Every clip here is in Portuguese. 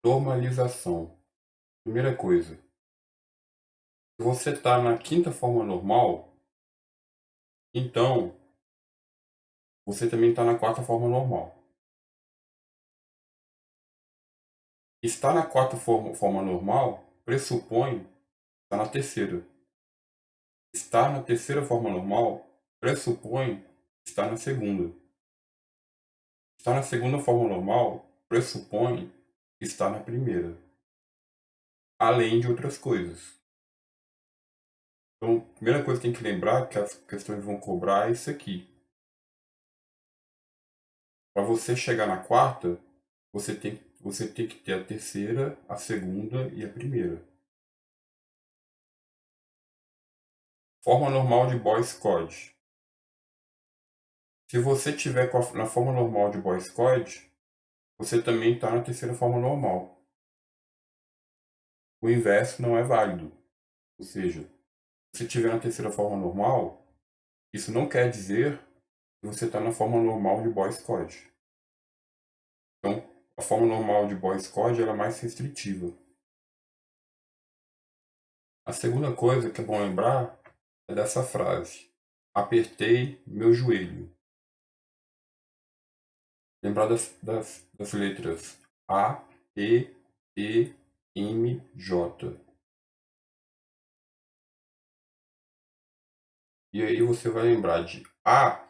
Normalização. Primeira coisa, se você está na quinta forma normal, então você também está na quarta forma normal. Estar na quarta forma normal pressupõe estar na terceira. Estar na terceira forma normal pressupõe estar na segunda. Estar na segunda forma normal pressupõe estar na primeira, além de outras coisas. Então, a primeira coisa que tem que lembrar é que as questões vão cobrar isso aqui. Para você chegar na quarta, você tem que ter a terceira, a segunda e a primeira. Forma normal de Boyce Code. Se você tiver na forma normal de Boyce Code, você também está na terceira forma normal. O inverso não é válido. Ou seja, se você estiver na terceira forma normal, isso não quer dizer que você está na forma normal de Boyce Code. Então, a forma normal de Boyce Code ela é mais restritiva. A segunda coisa que é bom lembrar é dessa frase: apertei meu joelho. Lembrar das letras A, E, E, M, J. E aí você vai lembrar de A,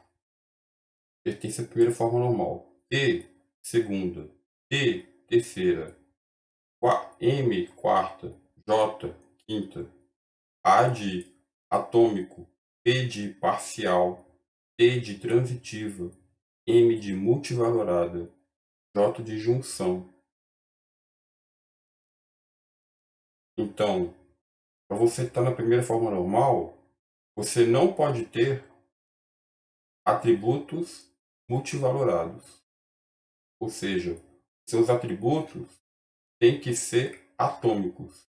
pertence à primeira forma normal. E, segunda. T, terceira. M, quarta. J, quinta. A de atômico. P de parcial. T de transitiva. M de multivalorada. J de junção. Então, para você estar na primeira forma normal, você não pode ter atributos multivalorados. Ou seja, seus atributos têm que ser atômicos.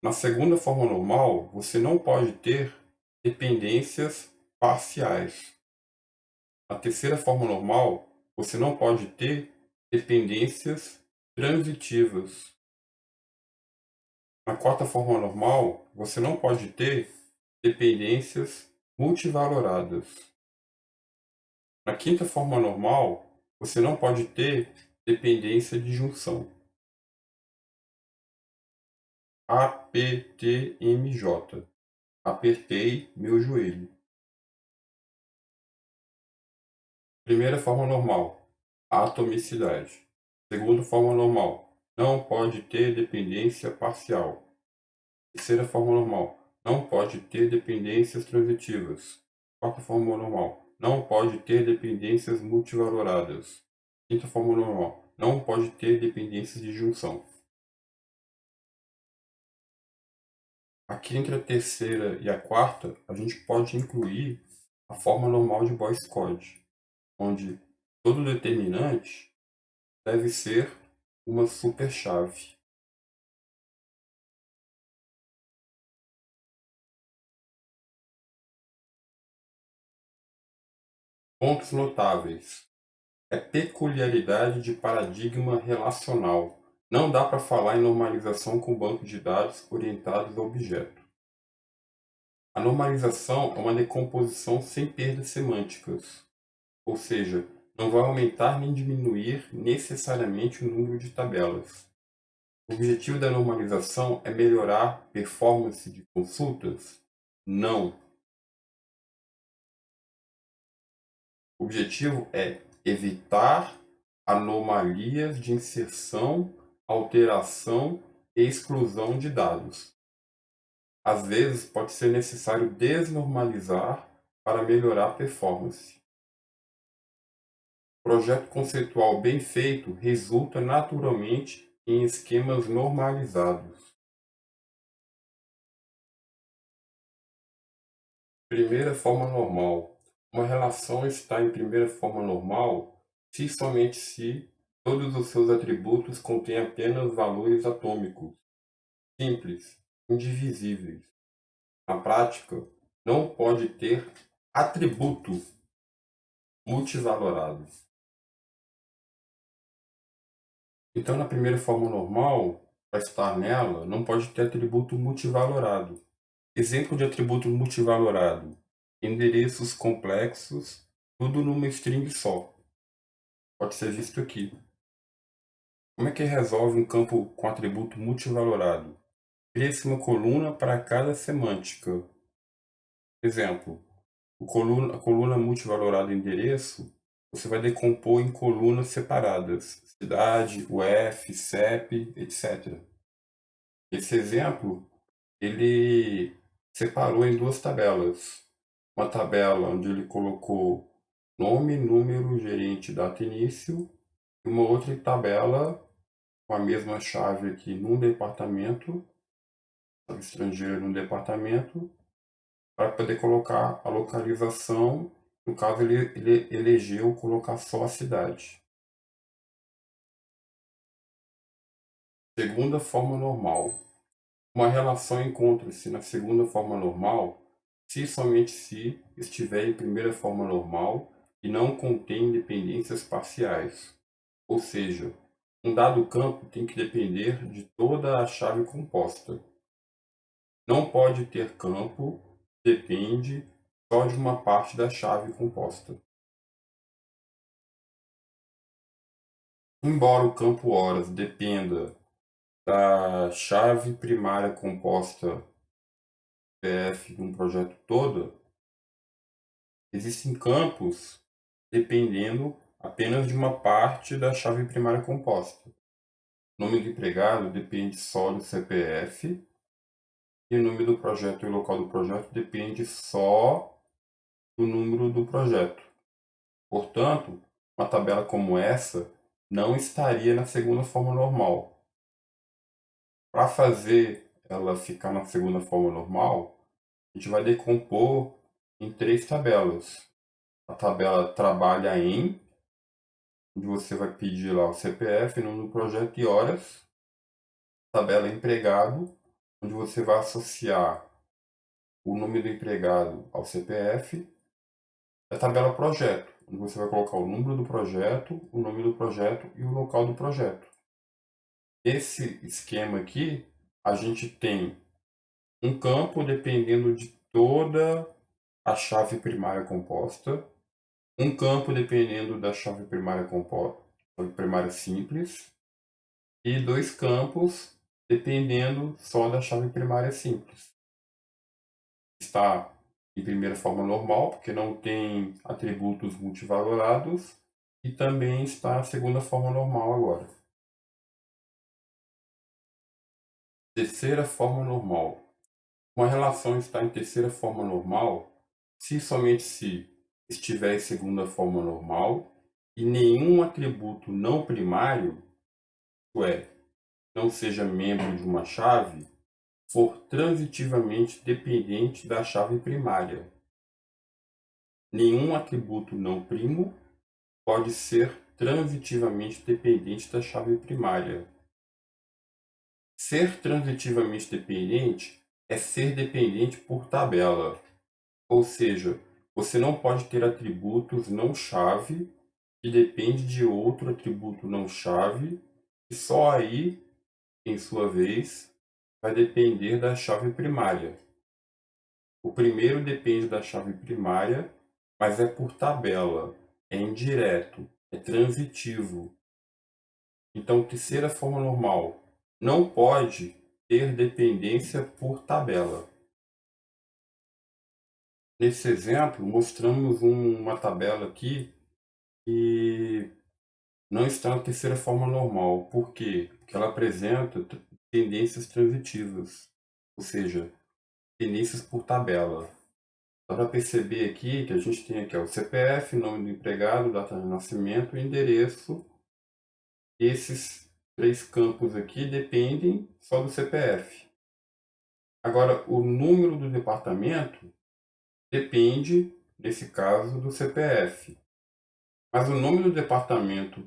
Na segunda forma normal, você não pode ter dependências parciais. Na terceira forma normal, você não pode ter dependências transitivas. Na quarta forma normal, você não pode ter dependências multivaloradas. Na quinta forma normal, você não pode ter dependência de junção. APTMJ. Apertei meu joelho. Primeira forma normal, atomicidade. Segunda forma normal, não pode ter dependência parcial. Terceira forma normal, não pode ter dependências transitivas. Quarta forma normal, não pode ter dependências multivaloradas. Quinta forma normal, não pode ter dependências de junção. Aqui entre a terceira e a quarta, a gente pode incluir a forma normal de Boyce Code, onde todo determinante deve ser uma superchave. Pontos notáveis. É peculiaridade de paradigma relacional. Não dá para falar em normalização com banco de dados orientados a objeto. A normalização é uma decomposição sem perdas semânticas, ou seja, não vai aumentar nem diminuir necessariamente o número de tabelas. O objetivo da normalização é melhorar a performance de consultas? Não. O objetivo é evitar anomalias de inserção, alteração e exclusão de dados. Às vezes, pode ser necessário desnormalizar para melhorar a performance. Projeto conceitual bem feito resulta naturalmente em esquemas normalizados. Primeira forma normal. Uma relação está em primeira forma normal se e somente se todos os seus atributos contêm apenas valores atômicos, simples, indivisíveis. Na prática, não pode ter atributo multivalorado. Então, na primeira forma normal, para estar nela, não pode ter atributo multivalorado. Exemplo de atributo multivalorado: endereços complexos, tudo numa string só. Pode ser visto aqui. Como é que resolve um campo com atributo multivalorado? Cria-se uma coluna para cada semântica. Exemplo: a coluna multivalorada endereço, você vai decompor em colunas separadas: cidade, UF, CEP, etc. Esse exemplo, ele separou em duas tabelas. Uma tabela onde ele colocou nome, número, gerente, data início, e uma outra tabela com a mesma chave aqui num departamento, estrangeiro num departamento, para poder colocar a localização. No caso, ele elegeu colocar só a cidade. Segunda forma normal. Uma relação encontra-se na segunda forma normal se e somente se estiver em primeira forma normal e não contém dependências parciais. Ou seja, um dado campo tem que depender de toda a chave composta. Não pode ter campo que depende só de uma parte da chave composta. Embora o campo horas dependa da chave primária composta PF de um projeto todo, existem campos dependendo apenas de uma parte da chave primária composta. O nome do empregado depende só do CPF e o nome do projeto e o local do projeto depende só do número do projeto. Portanto, uma tabela como essa não estaria na segunda forma normal. Para fazer ela ficar na segunda forma normal, a gente vai decompor em três tabelas. A tabela trabalha em, onde você vai pedir lá o CPF, nome do projeto e horas. A tabela empregado, onde você vai associar o nome do empregado ao CPF. A tabela projeto, onde você vai colocar o número do projeto, o nome do projeto e o local do projeto. Esse esquema aqui, a gente tem um campo dependendo de toda a chave primária composta, um campo dependendo da chave primária composta, chave primária simples, e dois campos dependendo só da chave primária simples. Está em primeira forma normal, porque não tem atributos multivalorados, e também está na segunda forma normal agora. Terceira forma normal. Uma relação está em terceira forma normal se e somente se estiver em segunda forma normal e nenhum atributo não primário, isto é, não seja membro de uma chave, for transitivamente dependente da chave primária. Nenhum atributo não primo pode ser transitivamente dependente da chave primária. Ser transitivamente dependente é ser dependente por tabela, ou seja, você não pode ter atributos não chave que depende de outro atributo não chave e só aí, em sua vez, vai depender da chave primária. O primeiro depende da chave primária, mas é por tabela, é indireto, é transitivo. Então, terceira forma normal não pode ter dependência por tabela. Nesse exemplo, mostramos uma tabela aqui que não está na terceira forma normal. Por quê? Porque ela apresenta tendências transitivas, ou seja, tendências por tabela. Dá para perceber aqui que a gente tem aqui o CPF, nome do empregado, data de nascimento e endereço. Esses três campos aqui dependem só do CPF. Agora, o número do departamento depende, nesse caso, do CPF. Mas o nome do departamento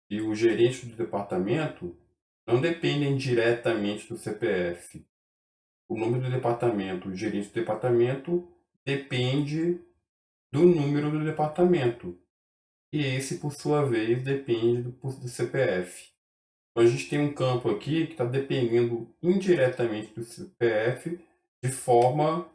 e o gerente do departamento não dependem diretamente do CPF. O nome do departamento, o gerente do departamento, depende do número do departamento. E esse, por sua vez, depende do CPF. Então a gente tem um campo aqui que está dependendo indiretamente do CPF de forma,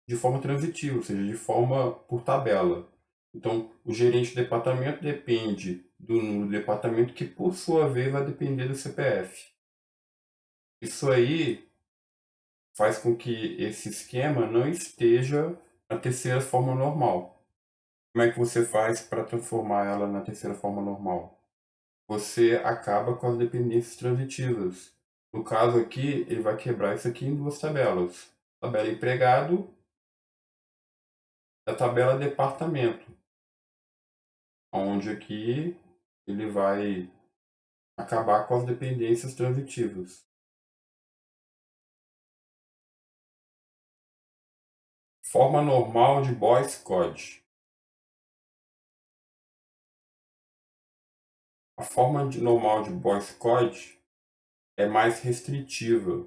de forma transitiva, ou seja, de forma por tabela. Então, o gerente de departamento depende do número do departamento, que por sua vez vai depender do CPF. Isso aí faz com que esse esquema não esteja na terceira forma normal. Como é que você faz para transformar ela na terceira forma normal? Você acaba com as dependências transitivas. No caso aqui, ele vai quebrar isso aqui em duas tabelas. Tabela empregado e a tabela departamento, onde aqui ele vai acabar com as dependências transitivas. Forma normal de Boyce Code. A forma normal de Boyce Code é mais restritiva.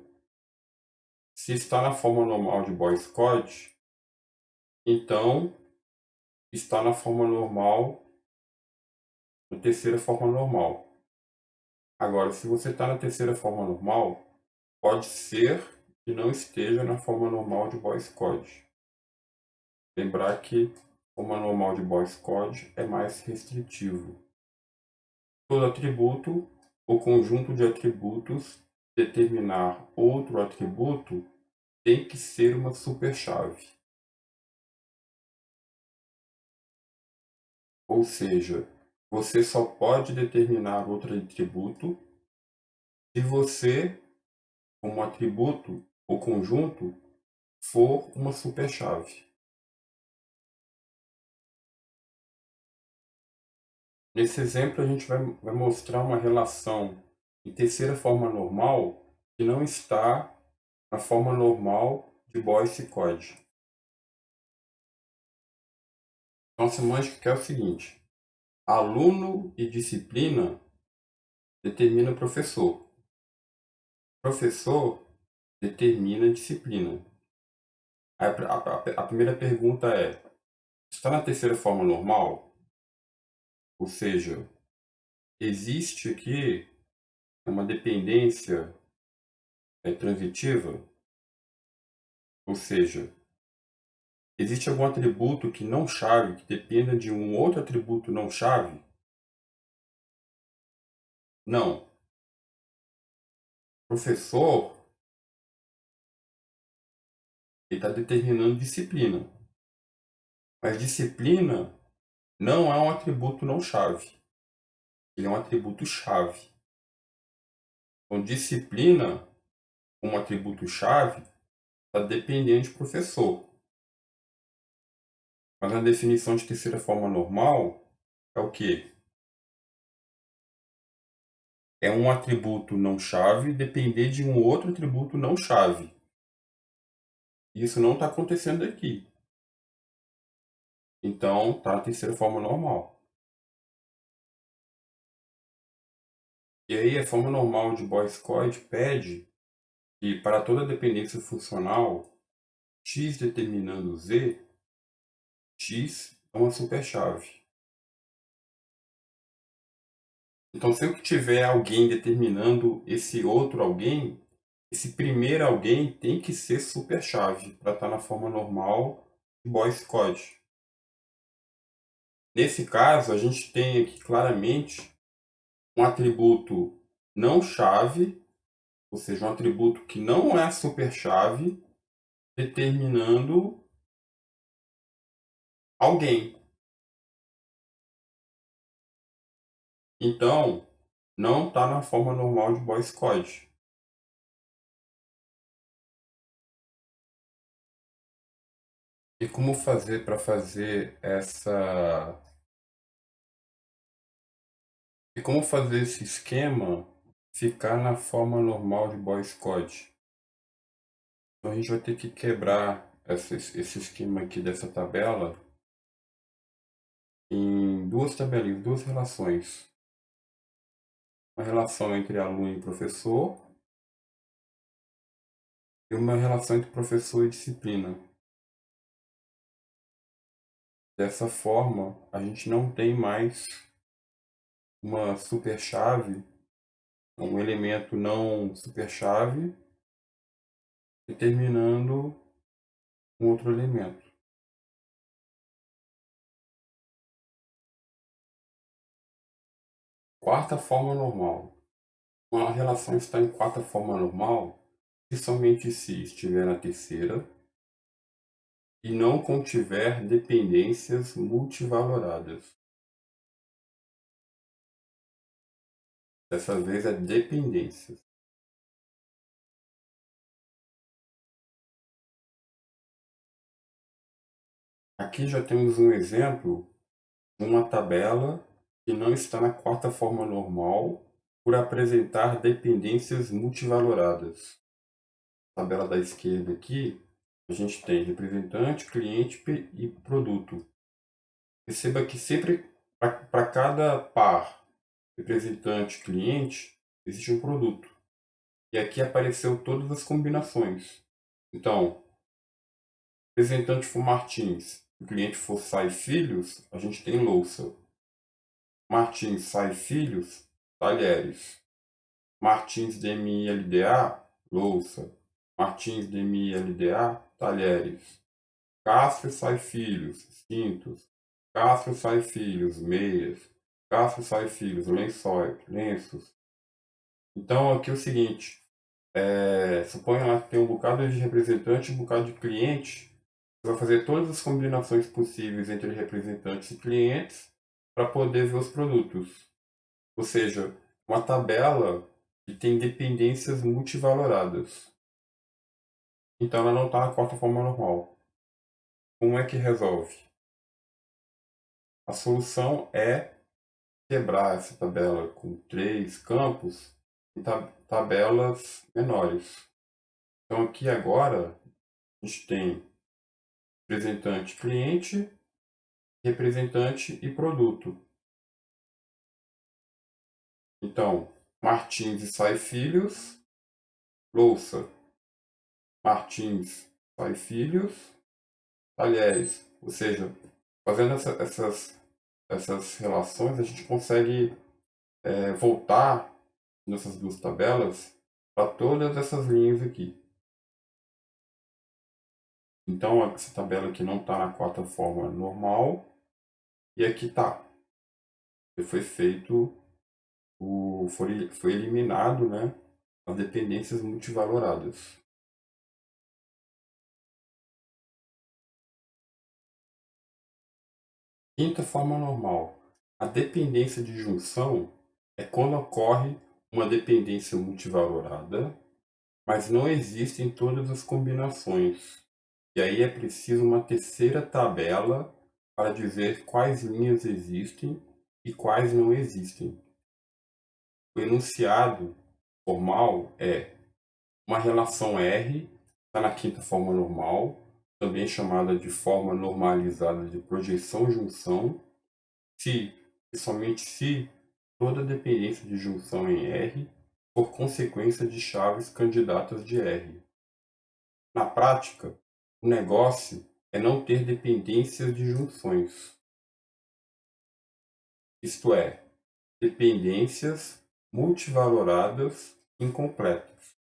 Se está na forma normal de Boyce Code, então está na forma normal, na terceira forma normal. Agora, se você está na terceira forma normal, pode ser que não esteja na forma normal de Boyce Code. Lembrar que a forma normal de Boyce Code é mais restritivo. Todo atributo ou conjunto de atributos determinar outro atributo tem que ser uma superchave. Ou seja, você só pode determinar outro atributo se você, como atributo ou conjunto, for uma superchave. Nesse exemplo, a gente vai mostrar uma relação em terceira forma normal que não está na forma normal de Boyce Code. Então, a semântica é o seguinte: aluno e disciplina determina professor. Professor determina disciplina. A primeira pergunta é: está na terceira forma normal? Ou seja, existe aqui uma dependência transitiva? Ou seja, existe algum atributo que não chave, que dependa de um outro atributo não chave? Não. Professor, ele está determinando disciplina. Mas disciplina não é um atributo não chave. Ele é um atributo chave. Então, disciplina, como atributo chave, está dependendo de professor. Mas na definição de terceira forma normal, é o quê? É um atributo não chave depender de um outro atributo não chave. Isso não está acontecendo aqui. Então, está na terceira forma normal. E aí, a forma normal de Boyce Codd pede que, para toda dependência funcional, x determinando z, x é uma superchave. Então, se eu tiver alguém determinando esse outro alguém, esse primeiro alguém tem que ser superchave para estar na forma normal de Boyce Codd. Nesse caso, a gente tem aqui claramente um atributo não chave, ou seja, um atributo que não é superchave, determinando alguém. Então, não está na forma normal de Boyce Codd. E como fazer para fazer essa... E como fazer esse esquema ficar na forma normal de Boyce Codd? Então, a gente vai ter que quebrar esse esquema aqui dessa tabela em duas tabelinhas, duas relações. Uma relação entre aluno e professor e uma relação entre professor e disciplina. Dessa forma, a gente não tem mais uma superchave um elemento não superchave, determinando um outro elemento. Quarta forma normal. Uma relação está em quarta forma normal se somente se estiver na terceira e não contiver dependências multivaloradas. Dessa vez é dependências. Aqui já temos um exemplo de uma tabela que não está na quarta forma normal por apresentar dependências multivaloradas. Tabela da esquerda aqui, a gente tem representante, cliente e produto. Perceba que sempre para cada par representante, cliente, existe um produto. E aqui apareceu todas as combinações. Então, representante for Martins, o cliente for Sai Filhos, a gente tem louça. Martins Sai Filhos, talheres. Martins DMI-LDA, louça. Martins DMI-LDA, talheres. Castro Sai Filhos, cintos. Castro Sai Filhos, meias. Castro Sai Filhos, lenços. Então aqui é o seguinte, suponha lá que tem um bocado de representante e um bocado de cliente. Você vai fazer todas as combinações possíveis entre representantes e clientes para poder ver os produtos. Ou seja, uma tabela que tem dependências multivaloradas. Então ela não está na quarta forma normal. Como é que resolve? A solução é quebrar essa tabela com 3 campos em tabelas menores. Então aqui agora a gente tem representante cliente, representante e produto. Então, Martins e Sai Filhos, louça. Martins, Sai Filhos, talheres. Ou seja, fazendo essas relações, a gente consegue voltar nessas duas tabelas para todas essas linhas aqui. Então, essa tabela aqui não está na quarta forma normal e aqui está. Foi feito, foi eliminado, né, as dependências multivaloradas. Quinta forma normal. A dependência de junção é quando ocorre uma dependência multivalorada, mas não existe em todas as combinações. E aí é preciso uma terceira tabela para dizer quais linhas existem e quais não existem. O enunciado formal é uma relação R, está na quinta forma normal, também chamada de forma normalizada de projeção-junção, se e somente se toda dependência de junção em R for consequência de chaves candidatas de R. Na prática, o negócio é não ter dependências de junções, isto é, dependências multivaloradas incompletas.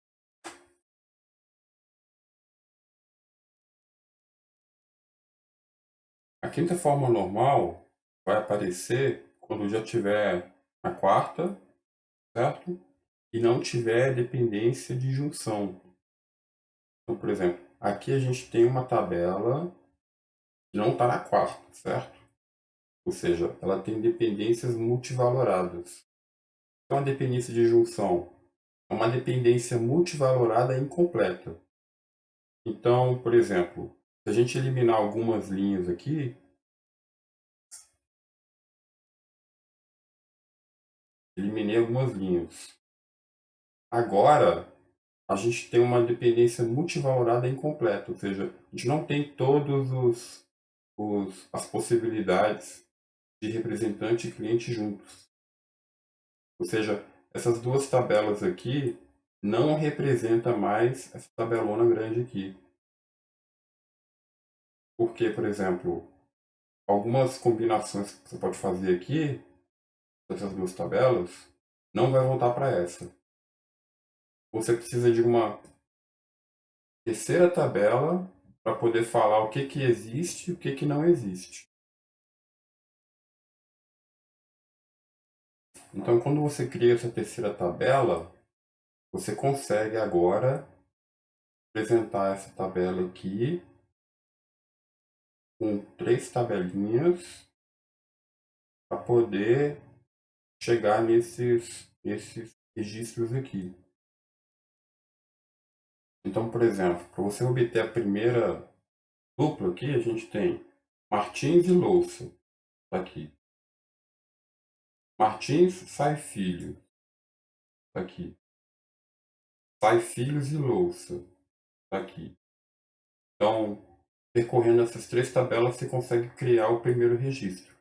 A quinta forma normal vai aparecer quando já tiver a quarta, certo? E não tiver dependência de junção. Então, por exemplo, aqui a gente tem uma tabela que não está na quarta, certo? Ou seja, ela tem dependências multivaloradas. Então, a dependência de junção é uma dependência multivalorada incompleta. Então, por exemplo, se a gente eliminar algumas linhas aqui, eliminei algumas linhas. Agora, a gente tem uma dependência multivalorada incompleta, ou seja, a gente não tem todos as possibilidades de representante e cliente juntos. Ou seja, essas duas tabelas aqui não representam mais essa tabelona grande aqui. Porque, por exemplo, algumas combinações que você pode fazer aqui, dessas duas tabelas, não vai voltar para essa. você precisa de uma terceira tabela para poder falar o que existe e o que não existe. Então, quando você cria essa terceira tabela, você consegue agora apresentar essa tabela aqui com 3 tabelinhas para poder chegar nesses registros aqui. Então, por exemplo, para você obter a primeira dupla aqui, a gente tem Martins e Louça, tá aqui. Martins sai filho, tá aqui. Sai filhos e louça, tá aqui. Então, percorrendo essas 3 tabelas, você consegue criar o primeiro registro.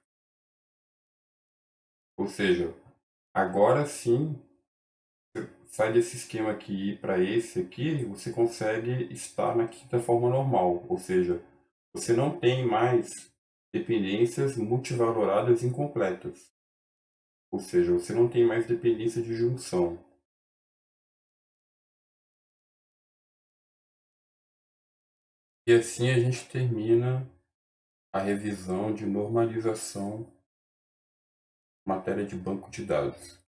Ou seja, agora sim, sai desse esquema aqui e ir para esse aqui, você consegue estar na quinta forma normal. Ou seja, você não tem mais dependências multivaloradas incompletas. Ou seja, você não tem mais dependência de junção. E assim a gente termina a revisão de normalização em matéria de banco de dados.